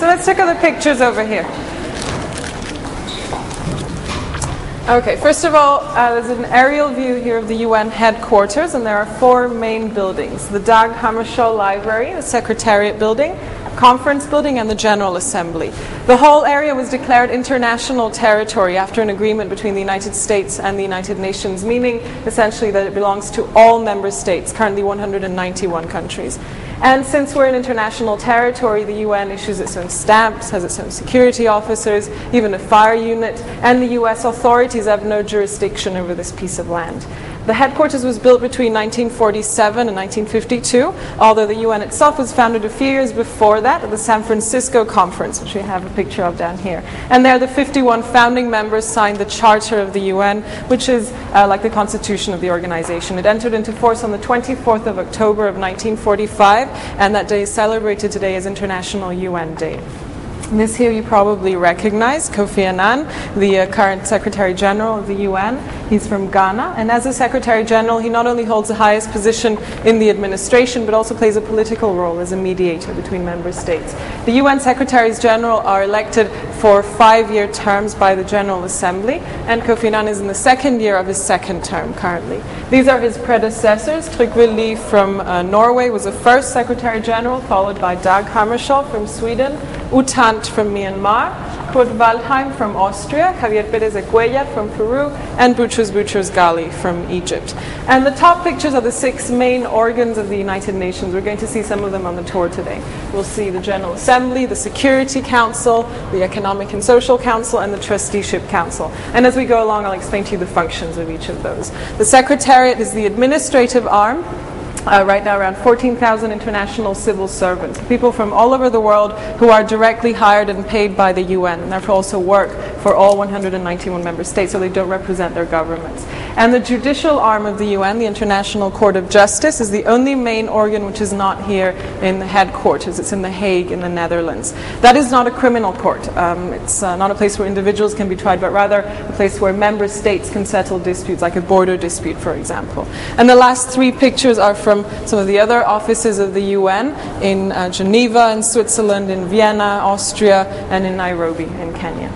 so let's check out the pictures over here. Okay, first of all, there's an aerial view here of the UN headquarters, and there are four main buildings: the Dag Hammarskjöld Library, the Secretariat Building, Conference Building, and the General Assembly. The whole area was declared international territory after an agreement between the United States and the United Nations, meaning essentially that it belongs to all member states, currently 191 countries. And since we're in international territory, the UN issues its own stamps, has its own security officers, even a fire unit, and the US authorities have no jurisdiction over this piece of land. The headquarters was built between 1947 and 1952, although the UN itself was founded a few years before that at the San Francisco Conference, which we have a picture of down here. And there the 51 founding members signed the Charter of the UN, which is like the constitution of the organization. It entered into force on the 24th of October of 1945, and that day is celebrated today as International UN Day. This here you probably recognize, Kofi Annan, the current Secretary General of the UN. He's from Ghana, and as a Secretary General, he not only holds the highest position in the administration, but also plays a political role as a mediator between member states. The UN Secretaries General are elected for 5-year terms by the General Assembly, and Kofi Annan is in the second year of his second term currently. These are his predecessors. Trygve Lie from Norway was the first Secretary General, followed by Dag Hammarskjöld from Sweden, U Thant from Myanmar, Kurt Waldheim from Austria, Javier Pérez de Cuellar from Peru, and Boutros Boutros-Ghali from Egypt. And the top pictures are the 6 main organs of the United Nations. We're going to see some of them on the tour today. We'll see the General Assembly, the Security Council, the Economic and Social Council, and the Trusteeship Council. And as we go along, I'll explain to you the functions of each of those. The Secretariat is the administrative arm. Right now around 14,000 international civil servants, people from all over the world who are directly hired and paid by the UN, and therefore also work for all 191 member states, so they don't represent their governments. And the judicial arm of the UN, the International Court of Justice, is the only main organ which is not here in the headquarters. It's in The Hague in the Netherlands. That is not a criminal court. It's not a place where individuals can be tried, but rather a place where member states can settle disputes, like a border dispute, for example. And the last 3 pictures are from some of the other offices of the UN in Geneva, in Switzerland, in Vienna, Austria, and in Nairobi, in Kenya.